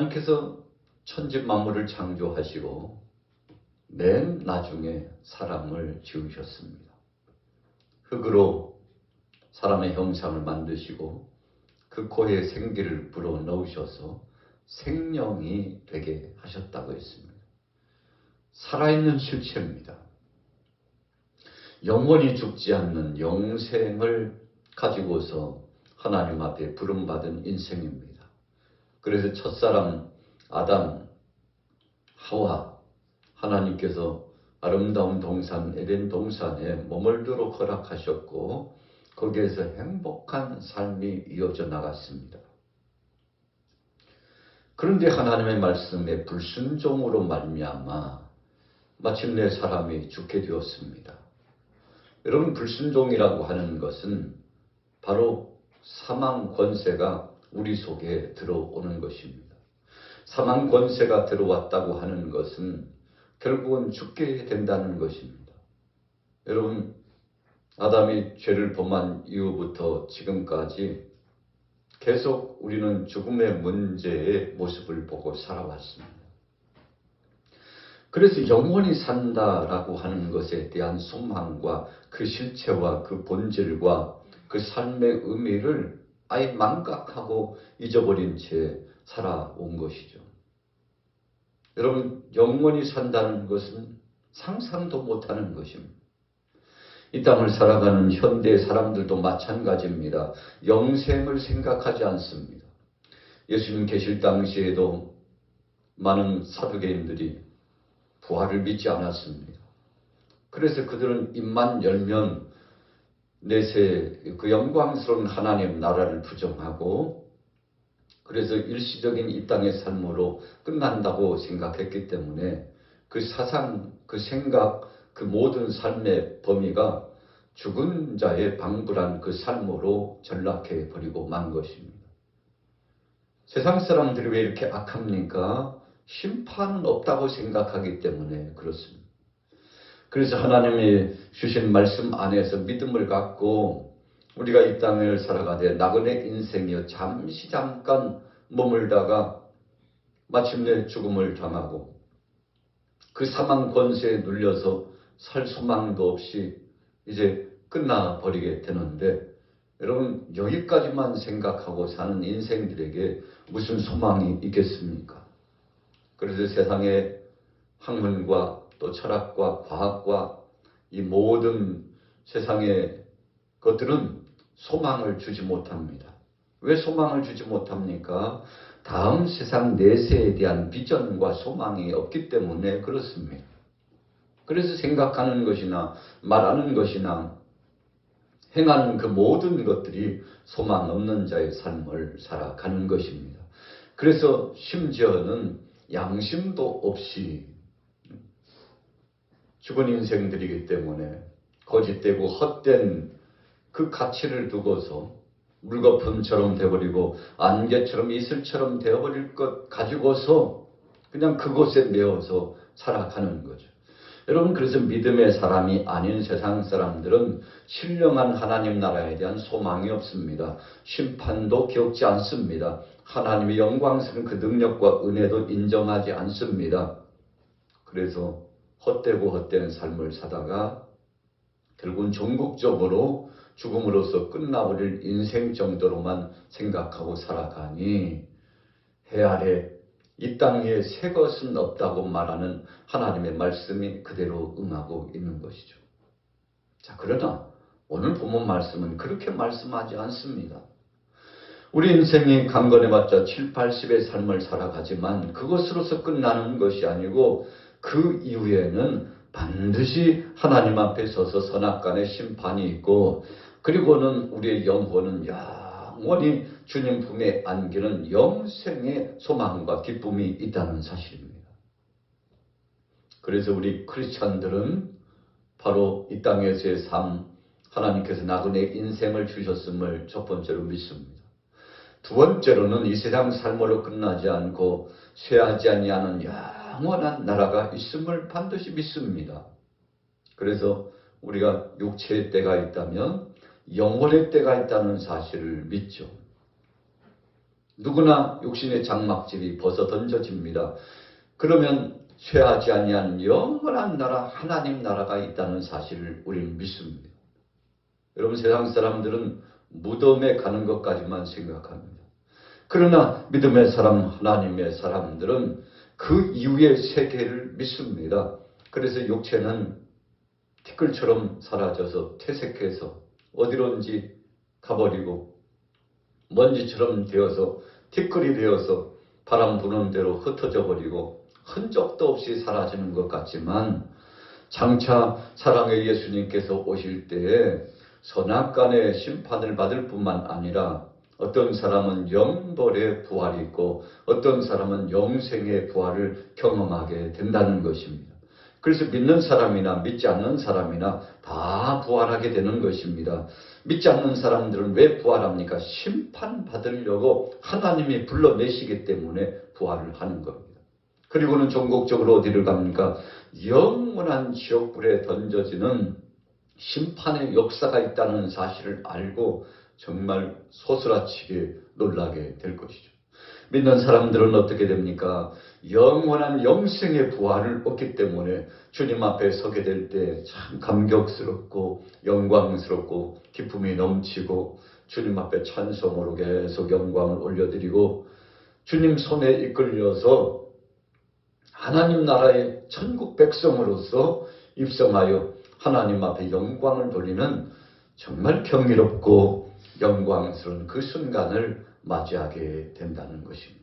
하나님께서 천지 만물을 창조하시고 맨 나중에 사람을 지으셨습니다. 흙으로 사람의 형상을 만드시고 그 코에 생기를 불어넣으셔서 생명이 되게 하셨다고 했습니다. 살아있는 실체입니다. 영원히 죽지 않는 영생을 가지고서 하나님 앞에 부름받은 인생입니다. 그래서 첫사람 아담, 하와, 하나님께서 아름다운 동산 에덴 동산에 머물도록 허락하셨고 거기에서 행복한 삶이 이어져 나갔습니다. 그런데 하나님의 말씀에 불순종으로 말미암아 마침내 사람이 죽게 되었습니다. 여러분, 불순종이라고 하는 것은 바로 사망 권세가 우리 속에 들어오는 것입니다. 사망 권세가 들어왔다고 하는 것은 결국은 죽게 된다는 것입니다. 여러분, 아담이 죄를 범한 이후부터 지금까지 계속 우리는 죽음의 문제의 모습을 보고 살아왔습니다. 그래서 영원히 산다라고 하는 것에 대한 소망과 그 실체와 그 본질과 그 삶의 의미를 아예 망각하고 잊어버린 채 살아온 것이죠. 여러분, 영원히 산다는 것은 상상도 못하는 것입니다. 이 땅을 살아가는 현대 사람들도 마찬가지입니다. 영생을 생각하지 않습니다. 예수님 계실 당시에도 많은 사두개인들이 부활을 믿지 않았습니다. 그래서 그들은 입만 열면 내세 그 영광스러운 하나님 나라를 부정하고 그래서 일시적인 이 땅의 삶으로 끝난다고 생각했기 때문에 그 사상, 그 생각, 그 모든 삶의 범위가 죽은 자의 방불한 그 삶으로 전락해 버리고 만 것입니다. 세상 사람들이 왜 이렇게 악합니까? 심판은 없다고 생각하기 때문에 그렇습니다. 그래서 하나님이 주신 말씀 안에서 믿음을 갖고 우리가 이 땅을 살아가되 나그네 인생이여 잠시 잠깐 머물다가 마침내 죽음을 당하고 그 사망 권세에 눌려서 살 소망도 없이 이제 끝나버리게 되는데 여러분, 여기까지만 생각하고 사는 인생들에게 무슨 소망이 있겠습니까? 그래서 세상의 학문과 또 철학과 과학과 이 모든 세상의 것들은 소망을 주지 못합니다. 왜 소망을 주지 못합니까? 다음 세상 내세에 대한 비전과 소망이 없기 때문에 그렇습니다. 그래서 생각하는 것이나 말하는 것이나 행하는 그 모든 것들이 소망 없는 자의 삶을 살아가는 것입니다. 그래서 심지어는 양심도 없이 죽은 인생들이기 때문에 거짓되고 헛된 그 가치를 두고서 물거품처럼 되어버리고 안개처럼 이슬처럼 되어버릴 것 가지고서 그냥 그곳에 매어서 살아가는 거죠. 여러분, 그래서 믿음의 사람이 아닌 세상 사람들은 신령한 하나님 나라에 대한 소망이 없습니다. 심판도 겪지 않습니다. 하나님의 영광스러운 그 능력과 은혜도 인정하지 않습니다. 그래서 헛되고 헛된 삶을 사다가 결국은 종국적으로 죽음으로써 끝나버릴 인생 정도로만 생각하고 살아가니 해 아래 이 땅 위에 새 것은 없다고 말하는 하나님의 말씀이 그대로 응하고 있는 것이죠. 자, 그러나 오늘 본문 말씀은 그렇게 말씀하지 않습니다. 우리 인생이 강건해봤자 7, 80의 삶을 살아가지만 그것으로서 끝나는 것이 아니고 그 이후에는 반드시 하나님 앞에 서서 선악간의 심판이 있고 그리고는 우리의 영혼은 영원히 주님 품에 안기는 영생의 소망과 기쁨이 있다는 사실입니다. 그래서 우리 크리스찬들은 바로 이 땅에서의 삶, 하나님께서 나그네 인생을 주셨음을 첫 번째로 믿습니다. 두 번째로는 이 세상 삶으로 끝나지 않고 쇠하지 아니하는 영원한 나라가 있음을 반드시 믿습니다. 그래서 우리가 육체의 때가 있다면 영혼의 때가 있다는 사실을 믿죠. 누구나 육신의 장막질이 벗어 던져집니다. 그러면 쇠하지 아니한 영원한 나라 하나님 나라가 있다는 사실을 우리는 믿습니다. 여러분, 세상 사람들은 무덤에 가는 것까지만 생각합니다. 그러나 믿음의 사람, 하나님의 사람들은 그 이후의 세계를 믿습니다. 그래서 육체는 티끌처럼 사라져서 퇴색해서 어디론지 가버리고 먼지처럼 되어서 티끌이 되어서 바람 부는 대로 흩어져 버리고 흔적도 없이 사라지는 것 같지만 장차 사랑의 예수님께서 오실 때에 선악간의 심판을 받을 뿐만 아니라 어떤 사람은 영벌의 부활이 있고 어떤 사람은 영생의 부활을 경험하게 된다는 것입니다. 그래서 믿는 사람이나 믿지 않는 사람이나 다 부활하게 되는 것입니다. 믿지 않는 사람들은 왜 부활합니까? 심판받으려고 하나님이 불러내시기 때문에 부활을 하는 겁니다. 그리고는 전국적으로 어디를 갑니까? 영원한 지옥불에 던져지는 심판의 역사가 있다는 사실을 알고 정말 소스라치게 놀라게 될 것이죠. 믿는 사람들은 어떻게 됩니까? 영원한 영생의 부활을 얻기 때문에 주님 앞에 서게 될 때 참 감격스럽고 영광스럽고 기쁨이 넘치고 주님 앞에 찬송으로 계속 영광을 올려드리고 주님 손에 이끌려서 하나님 나라의 천국 백성으로서 입성하여 하나님 앞에 영광을 돌리는 정말 경이롭고 영광스러운 그 순간을 맞이하게 된다는 것입니다.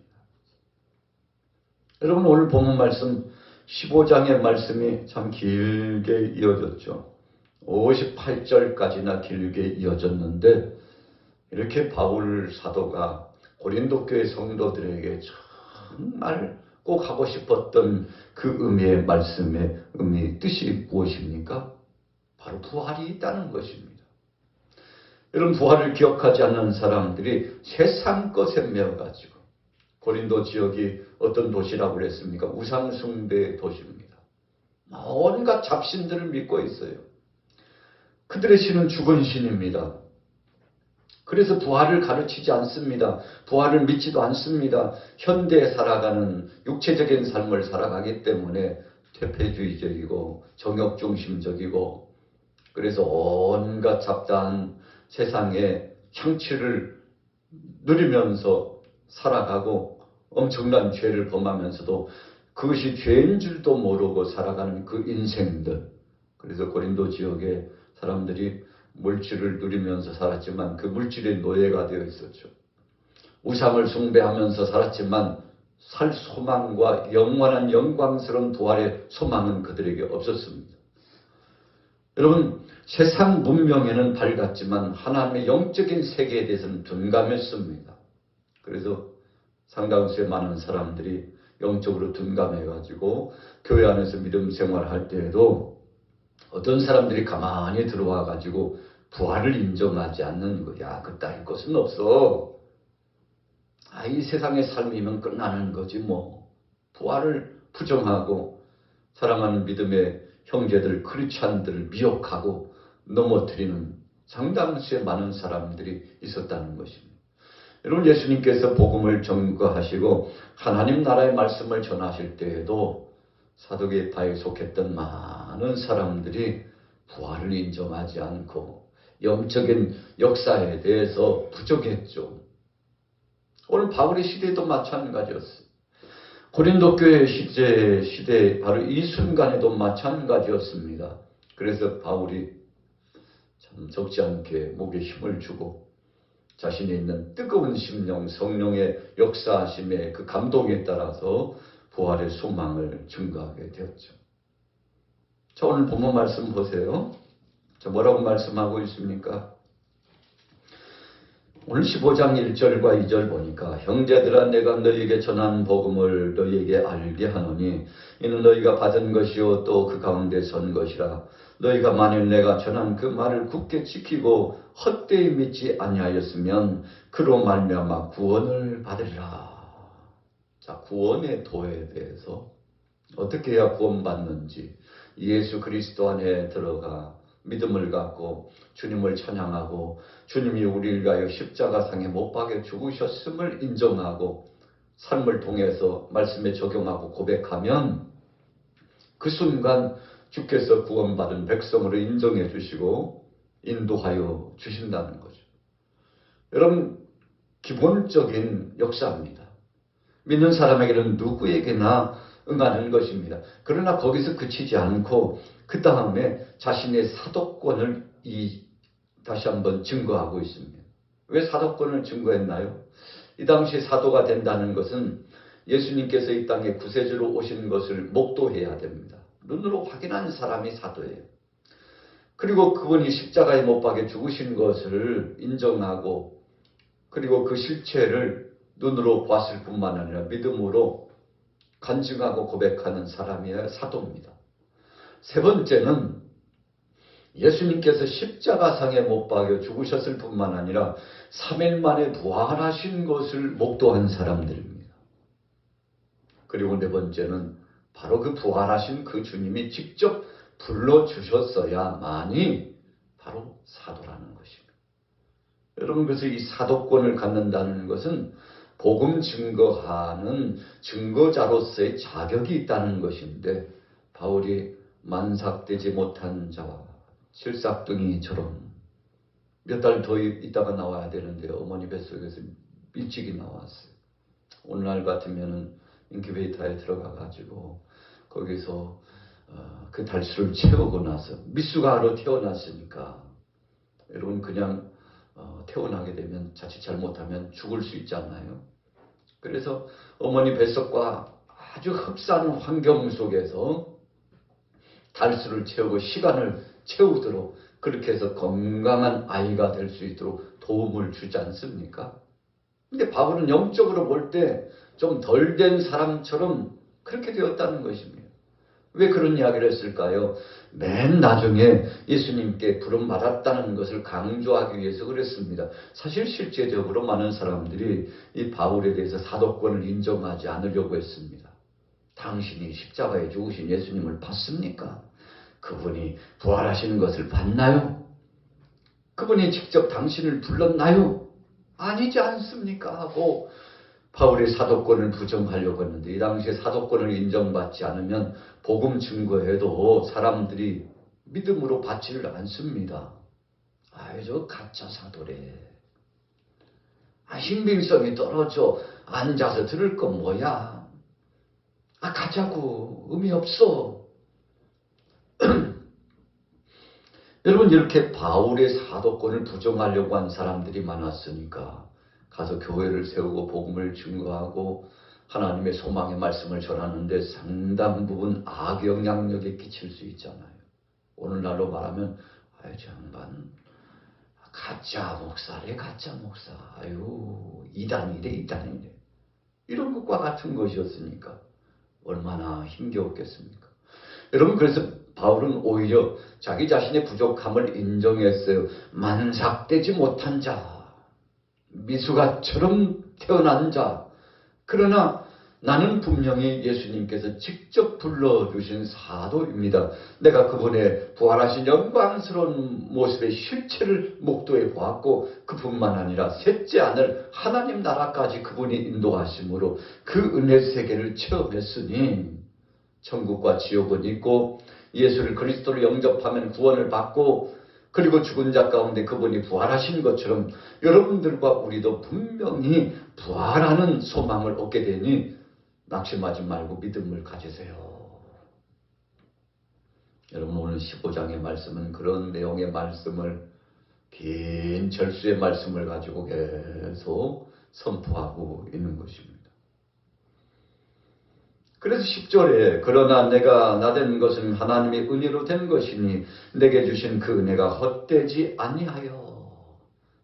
여러분, 오늘 본문 말씀 15장의 말씀이 참 길게 이어졌죠. 58절까지나 길게 이어졌는데 이렇게 바울 사도가 고린도 교회 성도들에게 정말 꼭 하고 싶었던 그 의미의 말씀의 뜻이 무엇입니까? 바로 부활이 있다는 것입니다. 여러분, 부활을 기억하지 않는 사람들이 세상 것에 매어가지고 고린도 지역이 어떤 도시라고 그랬습니까? 우상숭배의 도시입니다. 온갖 잡신들을 믿고 있어요. 그들의 신은 죽은 신입니다. 그래서 부활을 가르치지 않습니다. 부활을 믿지도 않습니다. 현대에 살아가는 육체적인 삶을 살아가기 때문에 퇴폐주의적이고 정욕중심적이고 그래서 온갖 잡다한 세상의 향취를 누리면서 살아가고 엄청난 죄를 범하면서도 그것이 죄인 줄도 모르고 살아가는 그 인생들. 그래서 고린도 지역의 사람들이 물질을 누리면서 살았지만 그 물질의 노예가 되어 있었죠. 우상을 숭배하면서 살았지만 살 소망과 영원한 영광스러운 부활의 소망은 그들에게 없었습니다. 여러분, 세상 문명에는 밝았지만 하나님의 영적인 세계에 대해서는 둔감했습니다. 그래서 상당수의 많은 사람들이 영적으로 둔감해가지고 교회 안에서 믿음 생활할 때에도 어떤 사람들이 가만히 들어와가지고 부활을 인정하지 않는 거야. 그따위 것은 없어. 이 세상의 삶이면 끝나는 거지 뭐. 부활을 부정하고 사랑하는 믿음의 형제들, 크리스찬들을 미혹하고 넘어뜨리는 상당수의 많은 사람들이 있었다는 것입니다. 여러분, 예수님께서 복음을 전거하시고 하나님 나라의 말씀을 전하실 때에도 사도계파에 속했던 많은 사람들이 부활을 인정하지 않고 영적인 역사에 대해서 부족했죠. 오늘 바울의 시대도 마찬가지였어요. 고린도 교회 시대 바로 이 순간에도 마찬가지였습니다. 그래서 바울이 참 적지 않게 목에 힘을 주고 자신이 있는 뜨거운 심령, 성령의 역사하심의 그 감동에 따라서 부활의 소망을 증거하게 되었죠. 자, 오늘 본문 말씀 보세요. 자, 뭐라고 말씀하고 있습니까? 오늘 15장 1절과 2절 보니까 형제들아 내가 너희에게 전한 복음을 너희에게 알게 하노니 이는 너희가 받은 것이요 또 그 가운데 선 것이라. 너희가 만일 내가 전한 그 말을 굳게 지키고 헛되이 믿지 아니하였으면 그로 말미암아 구원을 받으리라. 자, 구원의 도에 대해서 어떻게 해야 구원받는지 예수 그리스도 안에 들어가 믿음을 갖고 주님을 찬양하고 주님이 우리를 위하여 십자가상에 못 박여 죽으셨음을 인정하고 삶을 통해서 말씀에 적용하고 고백하면 그 순간 주께서 구원받은 백성으로 인정해 주시고 인도하여 주신다는 거죠. 여러분, 기본적인 역사입니다. 믿는 사람에게는 누구에게나 응하는 것입니다. 그러나 거기서 그치지 않고 그 다음에 자신의 사도권을 다시 한번 증거하고 있습니다. 왜 사도권을 증거했나요? 이 당시 사도가 된다는 것은 예수님께서 이 땅에 구세주로 오신 것을 목도해야 됩니다. 눈으로 확인한 사람이 사도예요. 그리고 그분이 십자가에 못 박여 죽으신 것을 인정하고 그리고 그 실체를 눈으로 봤을 뿐만 아니라 믿음으로 간증하고 고백하는 사람이 사도입니다. 세 번째는 예수님께서 십자가상에 못 박여 죽으셨을 뿐만 아니라 3일 만에 부활하신 것을 목도한 사람들입니다. 그리고 네 번째는 바로 그 부활하신 그 주님이 직접 불러주셨어야만이 바로 사도라는 것입니다. 여러분, 그래서 이 사도권을 갖는다는 것은 복음 증거하는 증거자로서의 자격이 있다는 것인데 바울이 만삭되지 못한 자와 실싹둥이처럼 몇 달 더 있다가 나와야 되는데 어머니 뱃속에서 일찍이 나왔어요. 오늘날 같으면은 인큐베이터에 들어가가지고 거기서 그 달수를 채우고 나서 미숙아로 태어났으니까 여러분 그냥 태어나게 되면 자칫 잘못하면 죽을 수 있잖아요. 그래서 어머니 뱃속과 아주 흡사한 환경 속에서 달수를 채우고 시간을 채우도록 그렇게 해서 건강한 아이가 될 수 있도록 도움을 주지 않습니까? 근데 바울은 영적으로 볼 때 좀 덜 된 사람처럼 그렇게 되었다는 것입니다. 왜 그런 이야기를 했을까요? 맨 나중에 예수님께 부름받았다는 것을 강조하기 위해서 그랬습니다. 사실 실제적으로 많은 사람들이 이 바울에 대해서 사도권을 인정하지 않으려고 했습니다. 당신이 십자가에 죽으신 예수님을 봤습니까? 그분이 부활하시는 것을 봤나요? 그분이 직접 당신을 불렀나요? 아니지 않습니까? 하고 바울의 사도권을 부정하려고 했는데 이 당시에 사도권을 인정받지 않으면 복음 증거해도 사람들이 믿음으로 받지를 않습니다. 아유, 저 가짜 사도래. 신빙성이 떨어져. 앉아서 들을 건 뭐야? 가자고. 의미 없어. 여러분, 이렇게 바울의 사도권을 부정하려고 한 사람들이 많았으니까 가서 교회를 세우고 복음을 증거하고 하나님의 소망의 말씀을 전하는데 상당 부분 악영향력에 끼칠 수 있잖아요. 오늘날로 말하면 저 양반 가짜 목사래, 가짜 목사. 이단이래. 이런 것과 같은 것이었으니까 얼마나 힘겨웠겠습니까? 여러분, 그래서 바울은 오히려 자기 자신의 부족함을 인정했어요. 만삭되지 못한 자, 미숙아처럼 태어난 자. 그러나 나는 분명히 예수님께서 직접 불러주신 사도입니다. 내가 그분의 부활하신 영광스러운 모습의 실체를 목도해 보았고 그뿐만 아니라 셋째 하늘 하나님 나라까지 그분이 인도하심으로 그 은혜 세계를 체험했으니 천국과 지옥은 있고 예수를 그리스도로 영접하면 구원을 받고 그리고 죽은 자 가운데 그분이 부활하신 것처럼 여러분들과 우리도 분명히 부활하는 소망을 얻게 되니 낙심하지 말고 믿음을 가지세요. 여러분, 오늘 15장의 말씀은 그런 내용의 말씀을 긴 절수의 말씀을 가지고 계속 선포하고 있는 것입니다. 그래서 10절에 그러나 내가 나된 것은 하나님의 은혜로 된 것이니 내게 주신 그 은혜가 헛되지 아니하여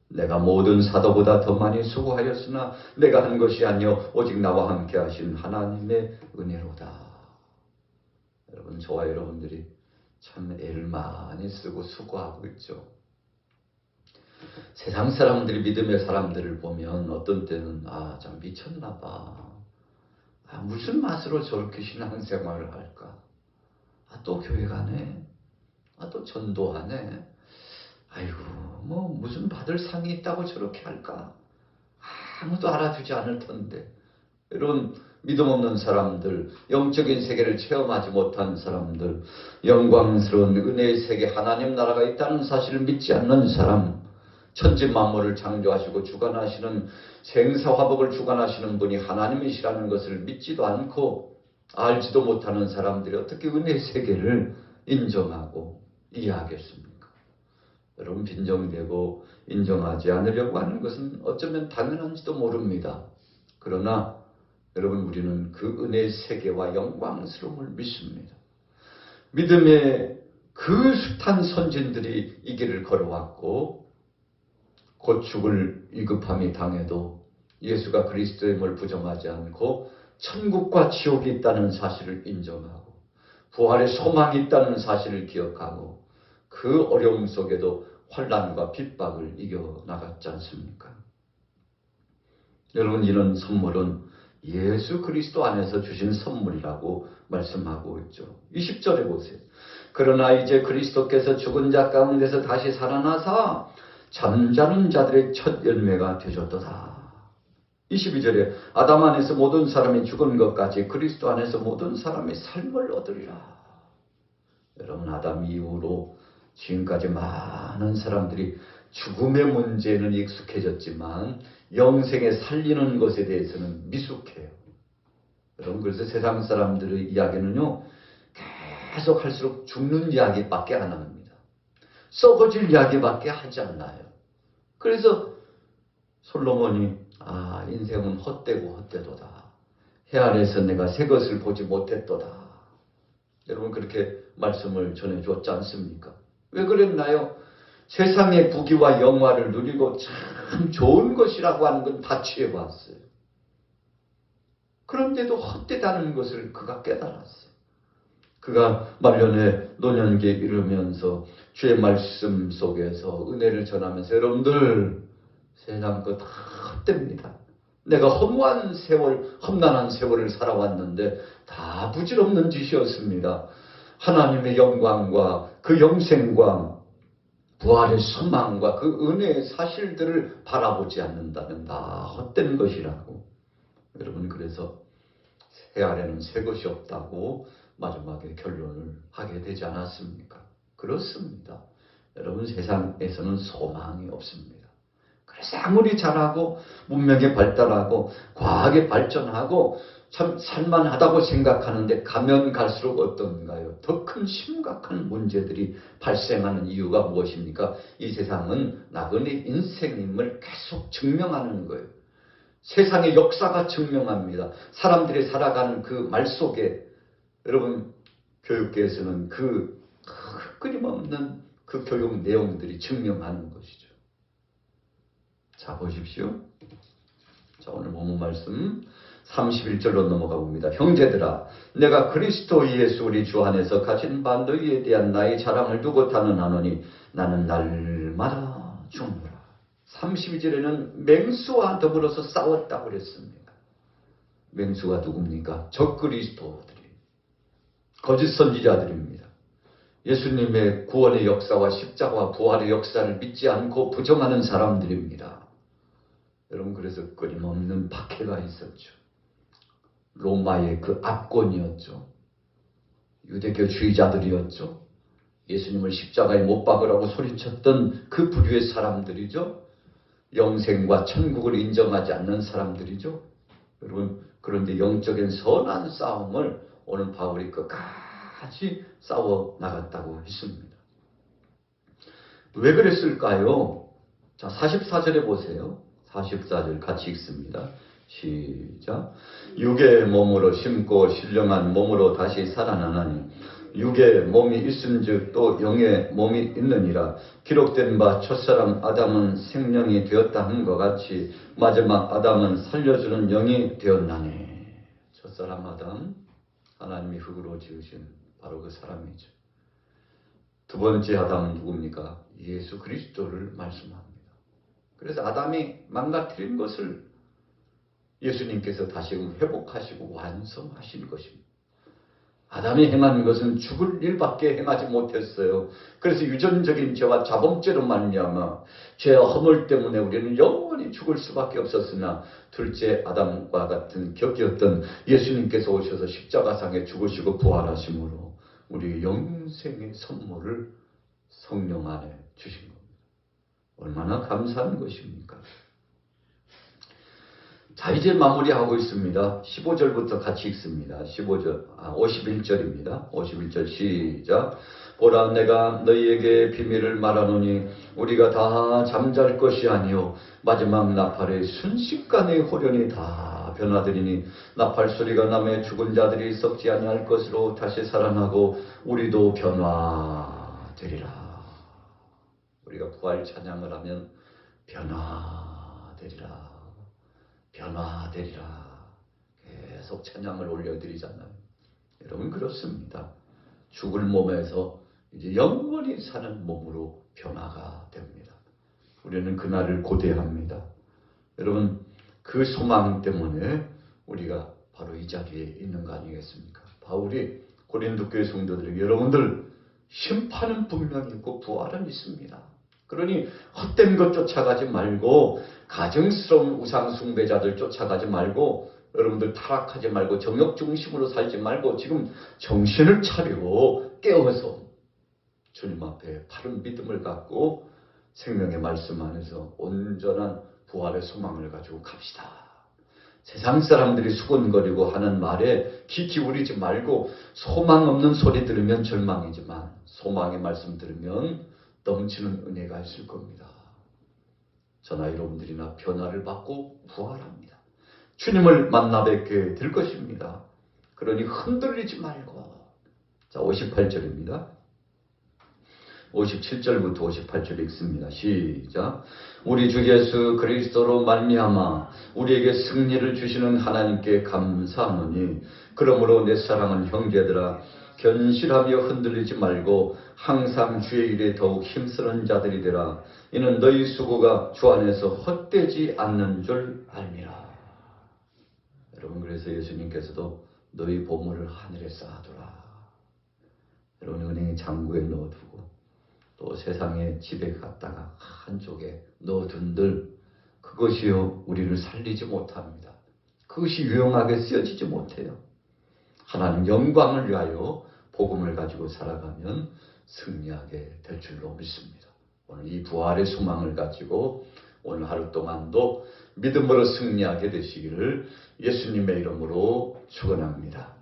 내가 모든 사도보다 더 많이 수고하였으나 내가 한 것이 아니요 오직 나와 함께 하신 하나님의 은혜로다. 여러분, 저와 여러분들이 참 애를 많이 쓰고 수고하고 있죠. 세상 사람들이 믿음의 사람들을 보면 어떤 때는 참 미쳤나 봐. 무슨 맛으로 저렇게 신앙생활을 할까? 또 교회 가네? 또 전도하네. 아이고, 뭐 무슨 받을 상이 있다고 저렇게 할까? 아무도 알아주지 않을 텐데. 이런 믿음 없는 사람들, 영적인 세계를 체험하지 못한 사람들, 영광스러운 은혜의 세계 하나님 나라가 있다는 사실을 믿지 않는 사람, 천지 만물을 창조하시고 주관하시는 생사화복을 주관하시는 분이 하나님이시라는 것을 믿지도 않고 알지도 못하는 사람들이 어떻게 은혜의 세계를 인정하고 이해하겠습니까? 여러분, 빈정되고 인정하지 않으려고 하는 것은 어쩌면 당연한지도 모릅니다. 그러나 여러분, 우리는 그 은혜의 세계와 영광스러움을 믿습니다. 믿음의 그 숱한 선진들이 이 길을 걸어왔고 곧 죽을 위급함이 당해도 예수가 그리스도임을 부정하지 않고 천국과 지옥이 있다는 사실을 인정하고 부활의 소망이 있다는 사실을 기억하고 그 어려움 속에도 환난과 핍박을 이겨나갔지 않습니까? 여러분, 이런 선물은 예수 그리스도 안에서 주신 선물이라고 말씀하고 있죠. 20절에 보세요. 그러나 이제 그리스도께서 죽은 자 가운데서 다시 살아나사 잠자는 자들의 첫 열매가 되셨도다. 22절에 아담 안에서 모든 사람이 죽은 것까지 그리스도 안에서 모든 사람이 삶을 얻으리라. 여러분, 아담 이후로 지금까지 많은 사람들이 죽음의 문제는 익숙해졌지만 영생에 살리는 것에 대해서는 미숙해요. 여러분, 그래서 세상 사람들의 이야기는요, 계속 할수록 죽는 이야기밖에 안 합니다. 썩어질 이야기밖에 하지 않나요? 그래서 솔로몬이 인생은 헛되고 헛되도다. 해 아래서 내가 새 것을 보지 못했도다. 여러분, 그렇게 말씀을 전해주었지 않습니까? 왜 그랬나요? 세상의 부귀와 영화를 누리고 참 좋은 것이라고 하는 건 다 취해봤어요. 그런데도 헛되다는 것을 그가 깨달았어요. 그가 말년에 노년기에 이르면서 주의 말씀 속에서 은혜를 전하면서 여러분들, 세상 거 다 헛됩니다. 내가 허무한 세월, 험난한 세월을 살아왔는데 다 부질없는 짓이었습니다. 하나님의 영광과 그 영생과 부활의 소망과 그 은혜의 사실들을 바라보지 않는다면 다 헛된 것이라고. 여러분, 그래서 새 아래는 새 것이 없다고 마지막에 결론을 하게 되지 않았습니까? 그렇습니다. 여러분, 세상에서는 소망이 없습니다. 그래서 아무리 잘하고 문명이 발달하고 과학이 발전하고 참 살만하다고 생각하는데 가면 갈수록 어떤가요? 더 큰 심각한 문제들이 발생하는 이유가 무엇입니까? 이 세상은 나그네 인생임을 계속 증명하는 거예요. 세상의 역사가 증명합니다. 사람들이 살아가는 그 말 속에 여러분, 교육계에서는 그 끊임없는 그 교육 내용들이 증명하는 것이죠. 자, 보십시오. 자, 오늘 본문 말씀 31절로 넘어가 봅니다. 형제들아, 내가 그리스도 예수 우리 주 안에서 가진 바 너희에 대한 나의 자랑을 두고 탄원하노니 나는 날마다 죽노라. 32절에는 맹수와 더불어서 싸웠다고 그랬습니다. 맹수가 누굽니까? 적그리스도들이, 거짓 선지자들입니다. 예수님의 구원의 역사와 십자가와 부활의 역사를 믿지 않고 부정하는 사람들입니다. 여러분, 그래서 끊임없는 박해가 있었죠. 로마의 그 압권이었죠. 유대교주의자들이었죠. 예수님을 십자가에 못 박으라고 소리쳤던 그 부류의 사람들이죠. 영생과 천국을 인정하지 않는 사람들이죠. 여러분, 그런데 영적인 선한 싸움을 오늘 바울이 끝까지 싸워 나갔다고 했습니다. 왜 그랬을까요? 자, 44절에 보세요. 44절 같이 읽습니다. 시작. 육의 몸으로 심고 신령한 몸으로 다시 살아나나니 육의 몸이 있은즉 또 영의 몸이 있느니라. 기록된 바 첫사람 아담은 생명이 되었다 한 것 같이 마지막 아담은 살려주는 영이 되었나니. 첫사람 아담, 하나님이 흙으로 지으신 바로 그 사람이죠. 두 번째 아담은 누굽니까? 예수 그리스도를 말씀합니다. 그래서 아담이 망가뜨린 것을 예수님께서 다시 회복하시고 완성하신 것입니다. 아담이 행한 것은 죽을 일밖에 행하지 못했어요. 그래서 유전적인 죄와 자범죄로 말미암아 죄와 허물 때문에 우리는 영원히 죽을 수밖에 없었으나 둘째 아담과 같은 격이었던 예수님께서 오셔서 십자가상에 죽으시고 부활하심으로 우리 영생의 선물을 성령 안에 주신 겁니다. 얼마나 감사한 것입니까? 자, 이제 마무리하고 있습니다. 15절부터 같이 읽습니다. 51절입니다. 51절 시작. 보라, 내가 너희에게 비밀을 말하노니 우리가 다 잠잘 것이 아니요 마지막 나팔의 순식간에 호련히 다 변화되리니 나팔 소리가 나매 죽은 자들이 썩지 아니할 것으로 다시 살아나고 우리도 변화되리라. 우리가 부활 찬양을 하면 변화되리라. 변화되리라. 계속 찬양을 올려드리잖아요. 여러분, 그렇습니다. 죽을 몸에서 이제 영원히 사는 몸으로 변화가 됩니다. 우리는 그날을 고대합니다. 여러분, 그 소망 때문에 우리가 바로 이 자리에 있는 거 아니겠습니까? 바울이 고린도 교회 성도들에게 여러분들 심판은 분명히 있고 부활은 있습니다. 그러니 헛된 것 쫓아가지 말고 가증스러운 우상 숭배자들 쫓아가지 말고 여러분들 타락하지 말고 정욕 중심으로 살지 말고 지금 정신을 차리고 깨어서 주님 앞에 바른 믿음을 갖고 생명의 말씀 안에서 온전한 부활의 소망을 가지고 갑시다. 세상 사람들이 수군거리고 하는 말에 귀 기울이지 말고 소망 없는 소리 들으면 절망이지만 소망의 말씀 들으면 넘치는 은혜가 있을 겁니다. 저나 여러분들이나 변화를 받고 부활합니다. 주님을 만나 뵙게 될 것입니다. 그러니 흔들리지 말고. 자, 58절입니다. 57절부터 58절 읽습니다. 시작. 우리 주 예수 그리스도로 말미암아 우리에게 승리를 주시는 하나님께 감사하노니 그러므로 내 사랑하는 형제들아 견실하며 흔들리지 말고 항상 주의 일에 더욱 힘쓰는 자들이 되라. 이는 너희 수고가 주 안에서 헛되지 않는 줄 알미라. 여러분, 그래서 예수님께서도 너희 보물을 하늘에 쌓아두라. 여러분, 은행의 창고에 넣어두고 또 세상의 집에 갔다가 한쪽에 넣어둔들 그것이요 우리를 살리지 못합니다. 그것이 유용하게 쓰여지지 못해요. 하나님 영광을 위하여 복음을 가지고 살아가면 승리하게 될 줄로 믿습니다. 오늘 이 부활의 소망을 가지고 오늘 하루 동안도 믿음으로 승리하게 되시기를 예수님의 이름으로 축원합니다.